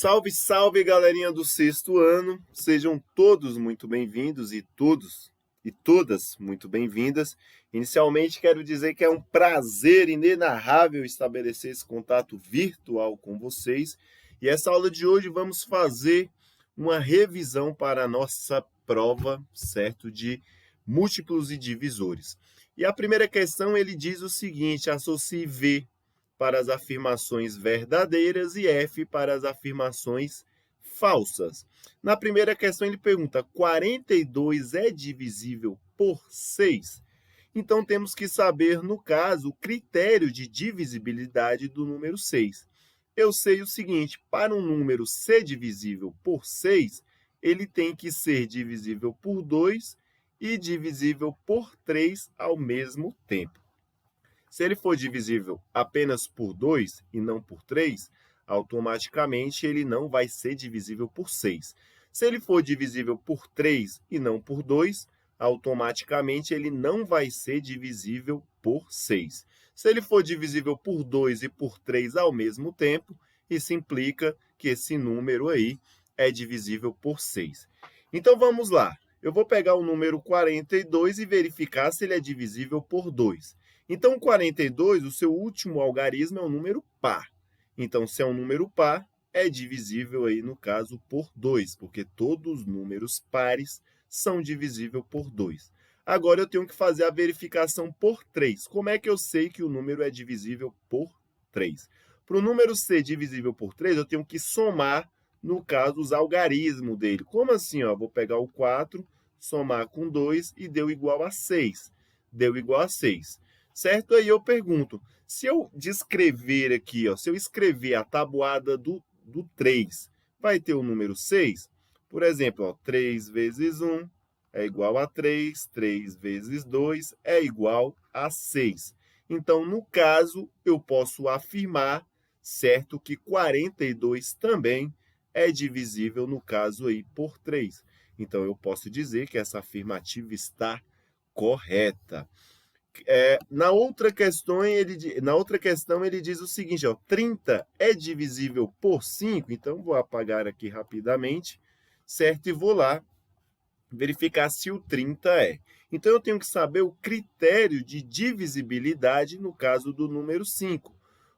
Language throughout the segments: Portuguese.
Salve, salve, galerinha do sexto ano. Sejam todos muito bem-vindos e todas muito bem-vindas. Inicialmente, quero dizer que é um prazer inenarrável estabelecer esse contato virtual com vocês. E essa aula de hoje vamos fazer uma revisão para a nossa prova, certo, de múltiplos e divisores. E a primeira questão, ele diz o seguinte: associe V para as afirmações verdadeiras e F para as afirmações falsas. Na primeira questão, ele pergunta: 42 é divisível por 6? Então, temos que saber, no caso, o critério de divisibilidade do número 6. Eu sei o seguinte: para um número ser divisível por 6, ele tem que ser divisível por 2 e divisível por 3 ao mesmo tempo. Se ele for divisível apenas por 2 e não por 3, automaticamente ele não vai ser divisível por 6. Se ele for divisível por 3 e não por 2, automaticamente ele não vai ser divisível por 6. Se ele for divisível por 2 e por 3 ao mesmo tempo, isso implica que esse número aí é divisível por 6. Então vamos lá. Eu vou pegar o número 42 e verificar se ele é divisível por 2. Então, 42, o seu último algarismo é um número par. Então, se é um número par, é divisível aí, no caso, por 2, porque todos os números pares são divisíveis por 2. Agora, eu tenho que fazer a verificação por 3. Como é que eu sei que o número é divisível por 3? Para o número ser divisível por 3, eu tenho que somar, no caso, os algarismos dele. Como assim? Vou pegar o 4, somar com 2 e deu igual a 6. Deu igual a 6. Certo? Aí eu pergunto, se eu descrever aqui, se eu escrever a tabuada do 3, vai ter o número 6? Por exemplo, 3 vezes 1 é igual a 3, 3 vezes 2 é igual a 6. Então, no caso, eu posso afirmar, certo, que 42 também é divisível, no caso aí, por 3. Então, eu posso dizer que essa afirmativa está correta. Na outra questão, ele diz o seguinte: 30 é divisível por 5, então vou apagar aqui rapidamente, certo? E vou lá verificar se o 30 é. Então, eu tenho que saber o critério de divisibilidade no caso do número 5.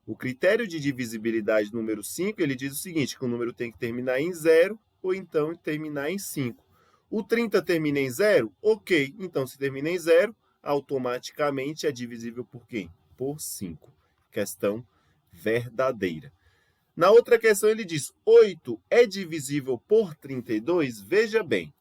O critério de divisibilidade do número 5, ele diz o seguinte, que o número tem que terminar em 0 ou então terminar em 5. O 30 termina em 0? Ok, então se termina em 0, automaticamente é divisível por quem? Por 5. Questão verdadeira. Na outra questão, ele diz: 8 é divisível por 32? Veja bem,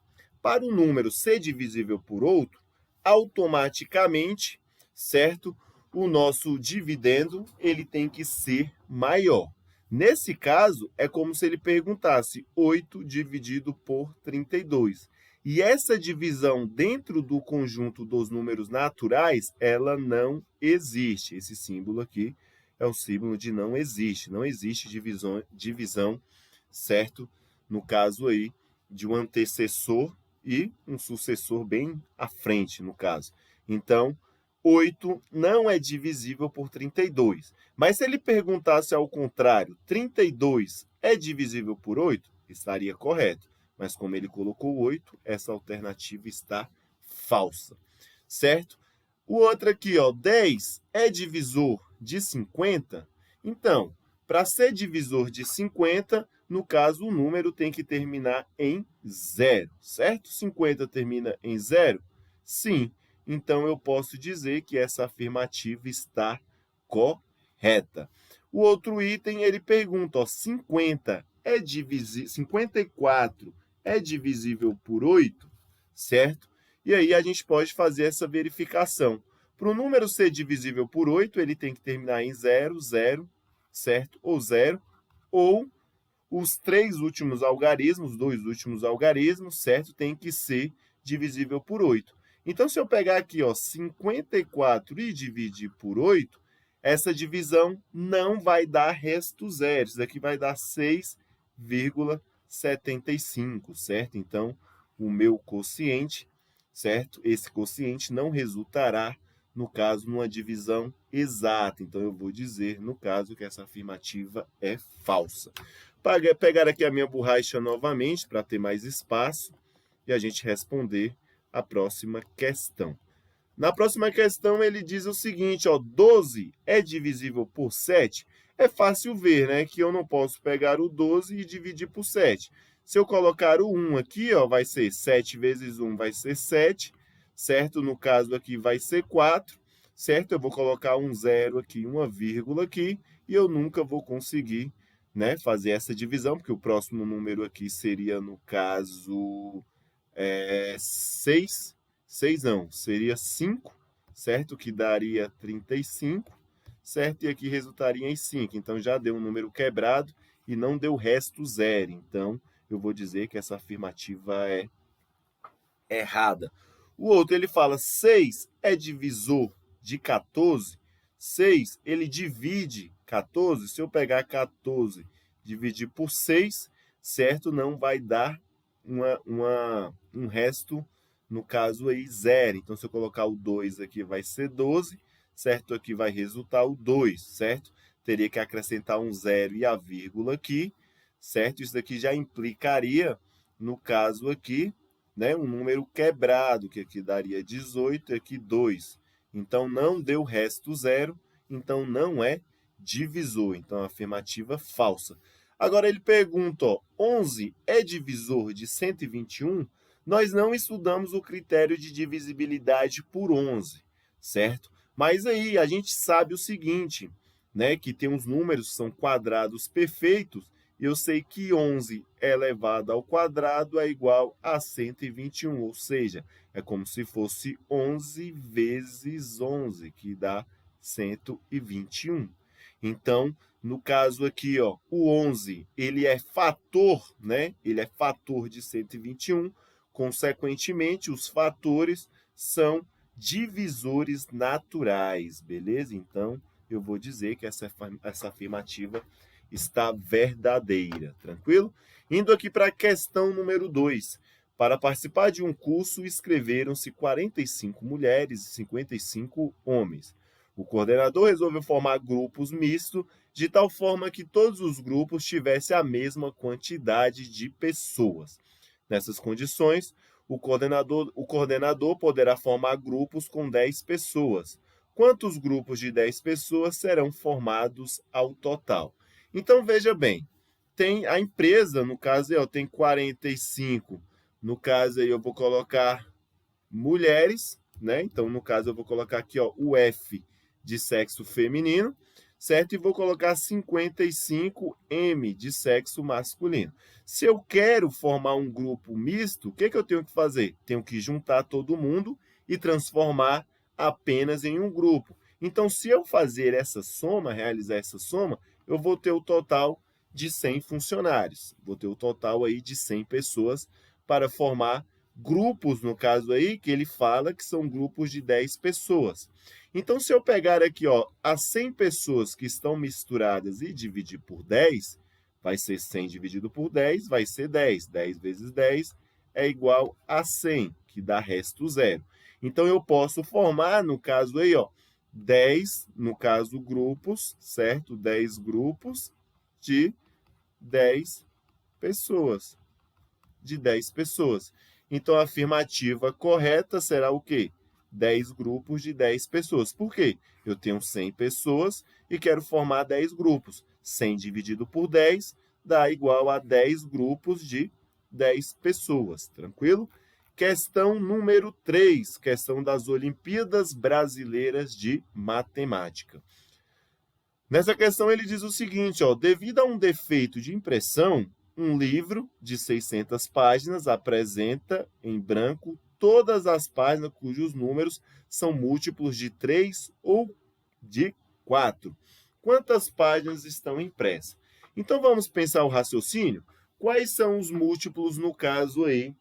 para o número ser divisível por outro, automaticamente, certo? O nosso dividendo ele tem que ser maior. Nesse caso, é como se ele perguntasse 8 dividido por 32. E essa divisão dentro do conjunto dos números naturais, ela não existe. Esse símbolo aqui é o símbolo de não existe. Não existe divisão, certo? No caso aí, de um antecessor e um sucessor bem à frente, no caso. Então, 8 não é divisível por 32. Mas se ele perguntasse ao contrário, 32 é divisível por 8? Estaria correto. Mas como ele colocou 8, essa alternativa está falsa, certo? O outro aqui, 10 é divisor de 50? Então, para ser divisor de 50, no caso, o número tem que terminar em 0, certo? 50 termina em 0? Sim. Então, eu posso dizer que essa afirmativa está correta. O outro item, ele pergunta, 54 é divisível por 8, certo? E aí a gente pode fazer essa verificação. Para o número ser divisível por 8, ele tem que terminar em 0, 0, certo? Ou 0, ou os 3 últimos algarismos, 2 últimos algarismos, certo? Tem que ser divisível por 8. Então, se eu pegar aqui, 54 e dividir por 8, essa divisão não vai dar resto zero. Isso daqui vai dar 6,75, certo? Então, o meu quociente, certo? Esse quociente não resultará, no caso, numa divisão exata. Então, eu vou dizer, no caso, que essa afirmativa é falsa. Pegar aqui a minha borracha novamente para ter mais espaço e a gente responder a próxima questão. Na próxima questão, ele diz o seguinte, ó, 12 é divisível por 7? É fácil ver, né, que eu não posso pegar o 12 e dividir por 7. Se eu colocar o 1 aqui, ó, vai ser 7 vezes 1 vai ser 7, certo? No caso aqui vai ser 4, certo? Eu vou colocar um zero aqui, uma vírgula aqui, e eu nunca vou conseguir, né, fazer essa divisão, porque o próximo número aqui seria, no caso, 6. 6 não, seria 5, certo? Que daria 35, certo? E aqui resultaria em 5. Então, já deu um número quebrado e não deu resto zero. Então, eu vou dizer que essa afirmativa é errada. O outro, ele fala, 6 é divisor de 14? 6, ele divide 14. Se eu pegar 14 e dividir por 6, certo? Não vai dar um resto, no caso aí, zero. Então, se eu colocar o 2 aqui, vai ser 12, certo? Aqui vai resultar o 2, certo? Teria que acrescentar um zero e a vírgula aqui, certo? Isso daqui já implicaria, no caso aqui, né, um número quebrado, que aqui daria 18 e aqui 2. Então, não deu resto zero, então não é divisor. Então, a afirmativa falsa. Agora ele pergunta, ó, 11 é divisor de 121? Nós não estudamos o critério de divisibilidade por 11, certo? Mas aí a gente sabe o seguinte, né, que tem uns números que são quadrados perfeitos, e eu sei que 11 elevado ao quadrado é igual a 121, ou seja, é como se fosse 11 vezes 11, que dá 121. Então, no caso aqui, ó, o 11, ele é fator, né? Ele é fator de 121. Consequentemente, os fatores são divisores naturais, beleza? Então, eu vou dizer que essa afirmativa está verdadeira, tranquilo? Indo aqui para a questão número 2. Para participar de um curso, inscreveram-se 45 mulheres e 55 homens. O coordenador resolveu formar grupos mistos, de tal forma que todos os grupos tivessem a mesma quantidade de pessoas. Nessas condições, o coordenador poderá formar grupos com 10 pessoas. Quantos grupos de 10 pessoas serão formados ao total? Então, veja bem, tem a empresa, no caso, tem 45. No caso, aí eu vou colocar mulheres, né? Então, no caso, eu vou colocar aqui, ó, o F de sexo feminino, certo? E vou colocar 55M de sexo masculino. Se eu quero formar um grupo misto, o que eu tenho que fazer? Tenho que juntar todo mundo e transformar apenas em um grupo. Então, se eu fazer essa soma, realizar essa soma, eu vou ter o total de 100 funcionários. Vou ter o total aí de 100 pessoas para formar grupos, no caso aí, que ele fala que são grupos de 10 pessoas. Então, se eu pegar aqui, ó, as 100 pessoas que estão misturadas e dividir por 10, vai ser 100 dividido por 10, vai ser 10. 10 vezes 10 é igual a 100, que dá resto zero. Então, eu posso formar, no caso aí, ó, 10, no caso, grupos, certo? 10 grupos de 10 pessoas. De 10 pessoas. Então, a afirmativa correta será o quê? 10 grupos de 10 pessoas. Por quê? Eu tenho 100 pessoas e quero formar 10 grupos. 100 dividido por 10 dá igual a 10 grupos de 10 pessoas. Tranquilo? Questão número 3, questão das Olimpíadas Brasileiras de Matemática. Nessa questão ele diz o seguinte, ó, devido a um defeito de impressão, um livro de 600 páginas apresenta em branco todas as páginas cujos números são múltiplos de 3 ou de 4. Quantas páginas estão impressas? Então vamos pensar o raciocínio. Quais são os múltiplos no caso aí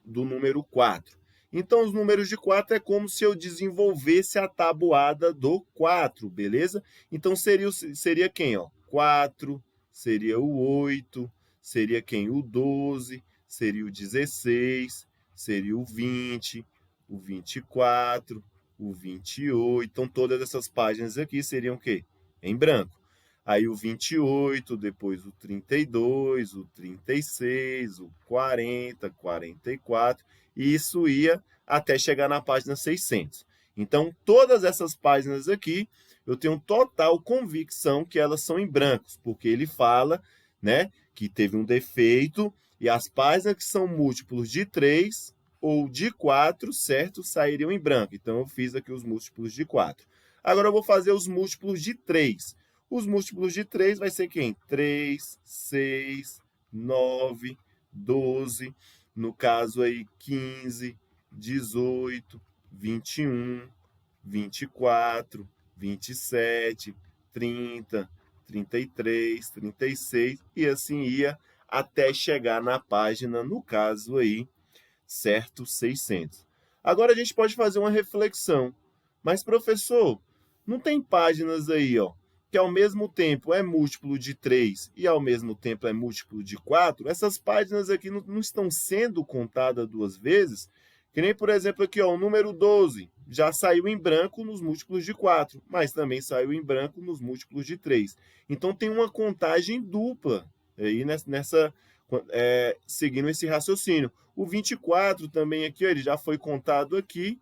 do número 4? Então, os números de 4 é como se eu desenvolvesse a tabuada do 4, beleza? Então, seria quem? Ó? 4, seria o 8, seria quem? O 12, seria o 16, seria o 20, o 24, o 28. Então, todas essas páginas aqui seriam o quê? Em branco. aí o 28, depois o 32, o 36, o 40, 44, e isso ia até chegar na página 600. Então, todas essas páginas aqui, eu tenho total convicção que elas são em brancos, porque ele fala, né, que teve um defeito e as páginas que são múltiplos de 3 ou de 4, certo, sairiam em branco. Então, eu fiz aqui os múltiplos de 4. Agora, eu vou fazer os múltiplos de 3. Os múltiplos de 3 vai ser quem? 3, 6, 9, 12, no caso aí 15, 18, 21, 24, 27, 30, 33, 36 e assim ia até chegar na página, no caso aí, certo, 600. Agora a gente pode fazer uma reflexão. Mas, professor, não tem páginas aí, ó, que ao mesmo tempo é múltiplo de 3 e ao mesmo tempo é múltiplo de 4? Essas páginas aqui não estão sendo contadas duas vezes? Que nem, por exemplo, aqui, ó, o número 12 já saiu em branco nos múltiplos de 4, mas também saiu em branco nos múltiplos de 3. Então, tem uma contagem dupla aí seguindo esse raciocínio. O 24 também aqui, ó, ele já foi contado aqui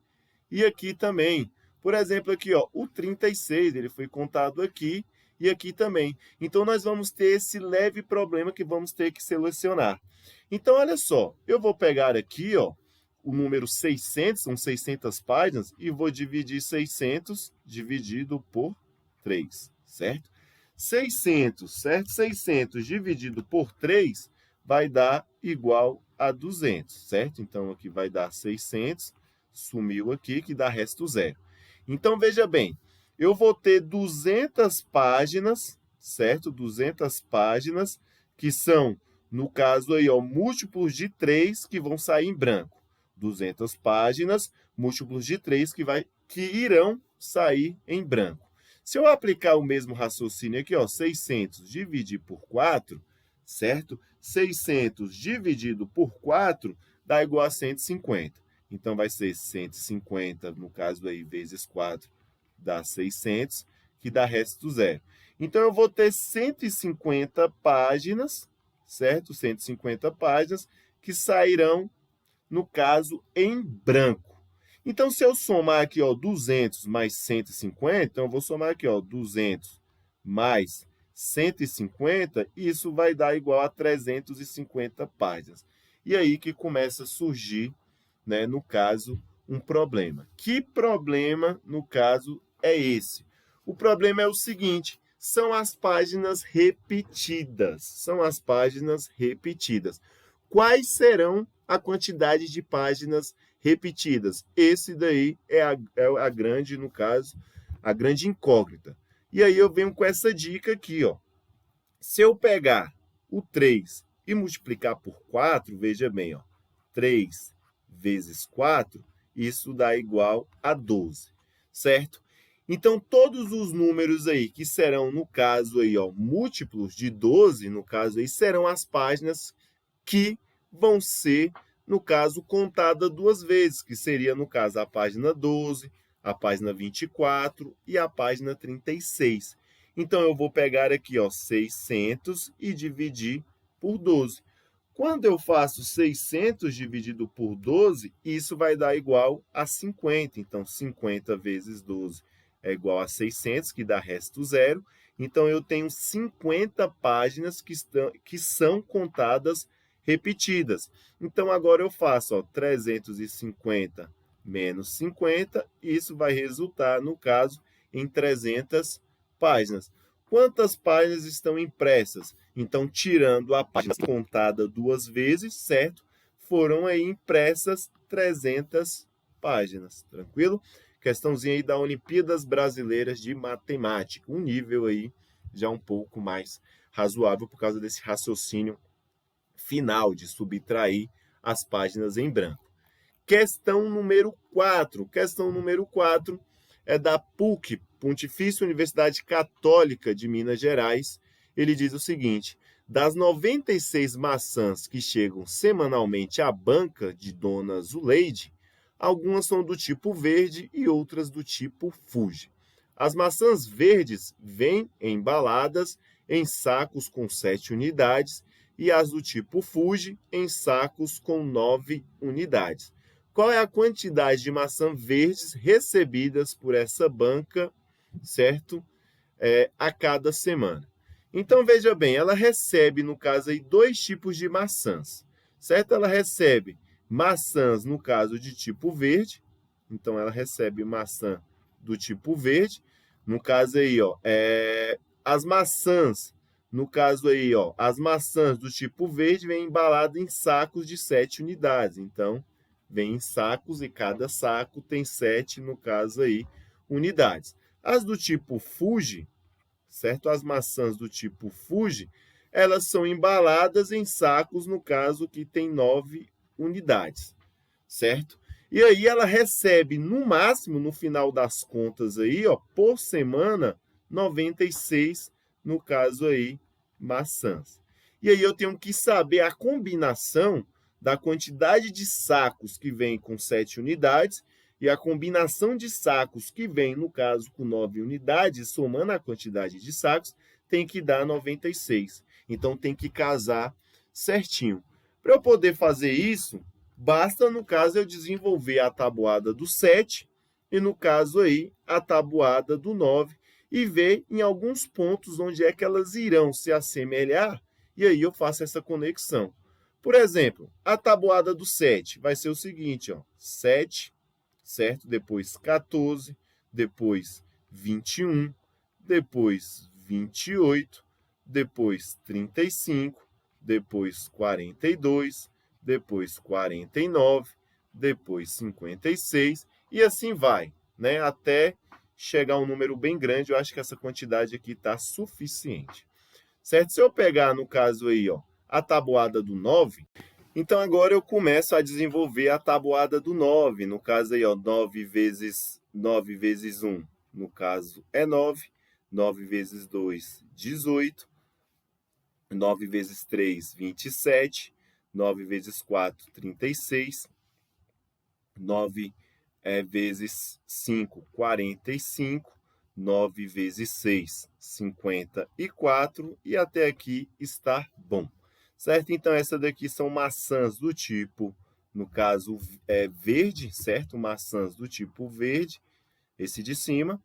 e aqui também. Por exemplo, aqui, ó, o 36, ele foi contado aqui e aqui também. Então, nós vamos ter esse leve problema que vamos ter que selecionar. Então, olha só, eu vou pegar aqui, ó, o número 600, são 600 páginas, e vou dividir 600 dividido por 3, certo? 600, certo? 600 dividido por 3 vai dar igual a 200, certo? Então, aqui vai dar 600, sumiu aqui, que dá resto zero. Então, veja bem, eu vou ter 200 páginas, certo? 200 páginas, que são, no caso aí, ó, múltiplos de 3 que vão sair em branco. 200 páginas, múltiplos de 3 que irão sair em branco. Se eu aplicar o mesmo raciocínio aqui, ó, 600 dividir por 4, certo? 600 dividido por 4 dá igual a 150. Então, vai ser 150, no caso aí, vezes 4, dá 600, que dá resto zero. Então, eu vou ter 150 páginas, certo? 150 páginas que sairão, no caso, em branco. Então, se eu somar aqui, ó, 200 mais 150, então eu vou somar aqui, ó, 200 mais 150, isso vai dar igual a 350 páginas. E aí que começa a surgir, né, no caso, um problema. Que problema, no caso, é esse? O problema é o seguinte, são as páginas repetidas. São as páginas repetidas. Quais serão a quantidade de páginas repetidas? Esse daí é a grande, no caso, a grande incógnita. E aí eu venho com essa dica aqui, ó. Se eu pegar o 3 e multiplicar por 4, veja bem, ó, 3 vezes 4, isso dá igual a 12, certo? Então, todos os números aí que serão, no caso aí, ó, múltiplos de 12, no caso aí, serão as páginas que vão ser, no caso, contada duas vezes, que seria, no caso, a página 12, a página 24 e a página 36. Então, eu vou pegar aqui, ó, 600 e dividir por 12. Quando eu faço 600 dividido por 12, isso vai dar igual a 50. Então, 50 vezes 12 é igual a 600, que dá resto zero. Então, eu tenho 50 páginas que são contadas repetidas. Então, agora eu faço, ó, 350 menos 50, isso vai resultar, no caso, em 300 páginas. Quantas páginas estão impressas? Então, tirando a página contada duas vezes, certo? Foram aí impressas 300 páginas, tranquilo? Questãozinha aí da Olimpíadas Brasileiras de Matemática, um nível aí já um pouco mais razoável por causa desse raciocínio final de subtrair as páginas em branco. Questão número 4. Questão número 4 é da PUC, Pontifícia Universidade Católica de Minas Gerais. Ele diz o seguinte: das 96 maçãs que chegam semanalmente à banca de Dona Zuleide, algumas são do tipo verde e outras do tipo Fuji. As maçãs verdes vêm embaladas em sacos com 7 unidades e as do tipo Fuji em sacos com 9 unidades. Qual é a quantidade de maçã verdes recebidas por essa banca, certo? A cada semana. Então, veja bem, ela recebe, no caso aí, 2 tipos de maçãs, certo? Ela recebe maçãs, no caso, de tipo verde. Então, ela recebe maçã do tipo verde. No caso aí, ó, as maçãs, no caso aí, ó, as maçãs do tipo verde vêm embaladas em sacos de 7 unidades. Então, vem em sacos e cada saco tem 7, no caso aí, unidades. As do tipo Fuji, certo? As maçãs do tipo Fuji, elas são embaladas em sacos, no caso, que tem 9 unidades, certo? E aí ela recebe, no máximo, no final das contas aí, ó, por semana, 96, no caso aí, maçãs. E aí eu tenho que saber a combinação da quantidade de sacos que vem com 7 unidades e a combinação de sacos que vem, no caso, com 9 unidades, somando a quantidade de sacos, tem que dar 96. Então, tem que casar certinho. Para eu poder fazer isso, basta, no caso, eu desenvolver a tabuada do 7 e, no caso aí, a tabuada do 9 e ver em alguns pontos onde é que elas irão se assemelhar e aí eu faço essa conexão. Por exemplo, a tabuada do 7 vai ser o seguinte, ó, 7, certo? Depois 14, depois 21, depois 28, depois 35, depois 42, depois 49, depois 56 e assim vai, né? Até chegar a um número bem grande, eu acho que essa quantidade aqui está suficiente. Certo? Se eu pegar, no caso aí, ó, a tabuada do 9, então agora eu começo a desenvolver a tabuada do 9. No caso aí, ó, 9 vezes 1, no caso é 9. 9 vezes 2, 18. 9 vezes 3, 27. 9 vezes 4, 36. 9 vezes 5, 45. 9 vezes 6, 54. E até aqui está bom. Certo? Então, essa daqui são maçãs do tipo, no caso, verde, certo? Maçãs do tipo verde, esse de cima,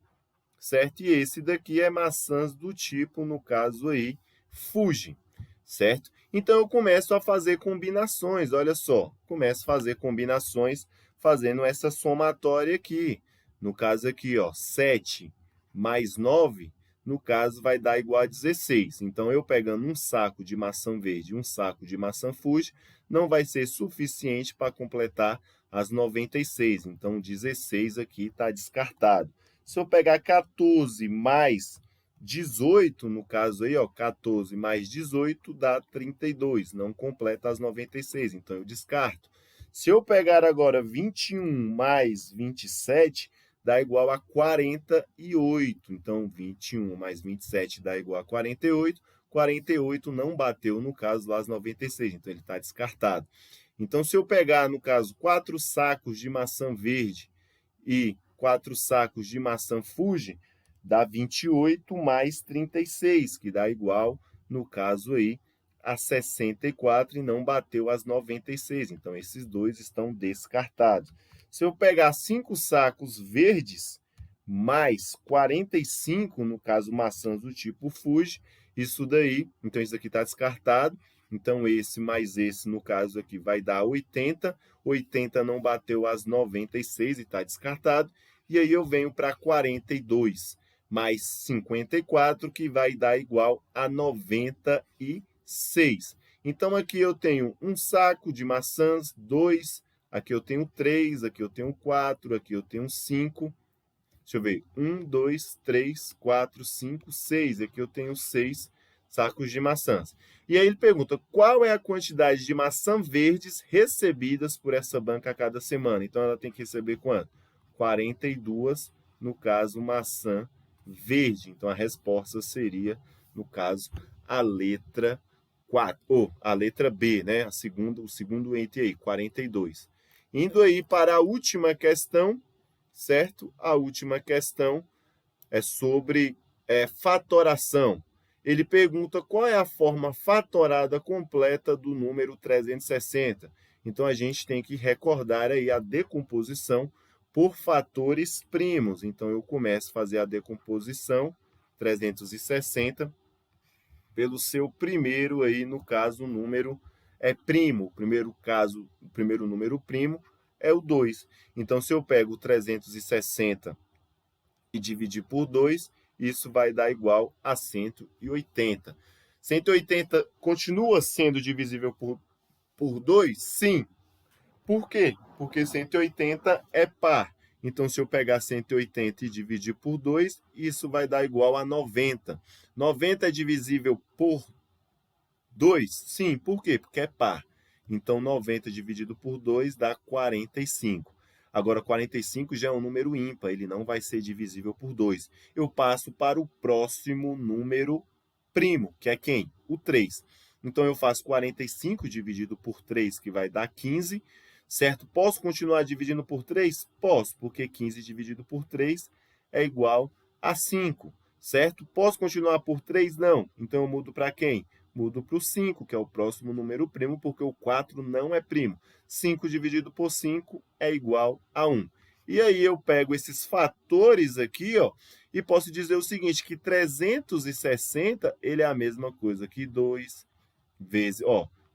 certo? E esse daqui é maçãs do tipo, no caso aí, Fuji, certo? Então, eu começo a fazer combinações, olha só. Começo a fazer combinações fazendo essa somatória aqui. No caso aqui, ó, 7 mais 9, no caso, vai dar igual a 16. Então, eu pegando um saco de maçã verde e um saco de maçã Fuji, não vai ser suficiente para completar as 96. Então, 16 aqui está descartado. Se eu pegar 14 mais 18, no caso aí, ó, 14 mais 18 dá 32, não completa as 96, então eu descarto. Se eu pegar agora 21 mais 27, dá igual a 48. Então, 21 mais 27 dá igual a 48. 48 não bateu, no caso, lá as 96, então ele está descartado. Então, se eu pegar, no caso, 4 sacos de maçã verde e 4 sacos de maçã Fuji, dá 28 mais 36, que dá igual, no caso aí, a 64 e não bateu as 96. Então, esses dois estão descartados. Se eu pegar 5 sacos verdes, mais 45, no caso, maçãs do tipo Fuji, isso daí, então isso aqui está descartado. Então, esse mais esse, no caso aqui, vai dar 80. 80 não bateu as 96 e está descartado. E aí eu venho para 42 mais 54, que vai dar igual a 96. Então, aqui eu tenho um saco de maçãs, 2, aqui eu tenho 3, aqui eu tenho 4, aqui eu tenho 5. Deixa eu ver, 1, 2, 3, 4, 5, 6. Aqui eu tenho 6 sacos de maçãs. E aí ele pergunta, qual é a quantidade de maçãs verdes recebidas por essa banca a cada semana? Então, ela tem que receber quanto? 42, no caso, maçã verde. Então, a resposta seria, no caso, a letra 4, ou a letra B, né? O segundo ente aí, 42. Indo aí para a última questão, certo? A última questão é sobre fatoração. Ele pergunta qual é a forma fatorada completa do número 360. Então, a gente tem que recordar aí a decomposição por fatores primos. Então, eu começo a fazer a decomposição 360 pelo seu primeiro aí, no caso, o número primo. O primeiro número primo é o 2. Então, se eu pego 360 e dividir por 2, isso vai dar igual a 180. 180 continua sendo divisível por 2? Sim. Por quê? Porque 180 é par. Então, se eu pegar 180 e dividir por 2, isso vai dar igual a 90. 90 é divisível por 2? Sim. Por quê? Porque é par. Então, 90 dividido por 2 dá 45. Agora, 45 já é um número ímpar, ele não vai ser divisível por 2. Eu passo para o próximo número primo, que é quem? O 3. Então, eu faço 45 dividido por 3, que vai dar 15, certo? Posso continuar dividindo por 3? Posso, porque 15 dividido por 3 é igual a 5, certo? Posso continuar por 3? Não. Então, eu mudo para quem? Mudo para o 5, que é o próximo número primo, porque o 4 não é primo. 5 dividido por 5 é igual a 1. E aí eu pego esses fatores aqui, ó, e posso dizer o seguinte, que 360 ele é a mesma coisa que 2 vezes,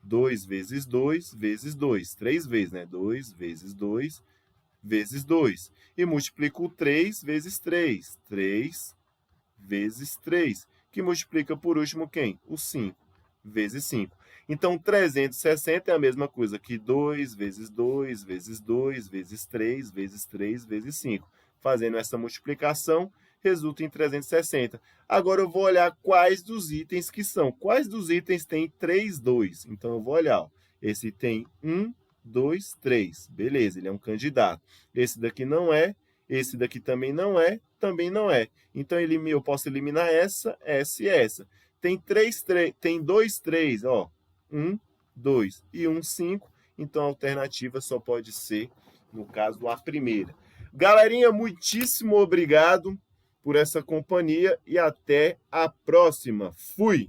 2 vezes 2 vezes 2, 3 vezes, né? 2 vezes 2 vezes 2. E multiplico o 3 vezes 3, 3 vezes 3, que multiplica por último quem? O 5 vezes 5. Então, 360 é a mesma coisa que 2 vezes 2 vezes 2 vezes 3 vezes 3 vezes 5. Fazendo essa multiplicação, resulta em 360. Agora, eu vou olhar quais dos itens que são. Quais dos itens tem 3, 2? Então, eu vou olhar. Esse tem 1, 2, 3. Beleza, ele é um candidato. Esse daqui não é. Esse daqui também não é. Também não é. Então, eu posso eliminar essa e essa. Tem 2, 3, 1, 2 e 1, 5. Então, a alternativa só pode ser, no caso, a primeira. Galerinha, muitíssimo obrigado por essa companhia e até a próxima. Fui!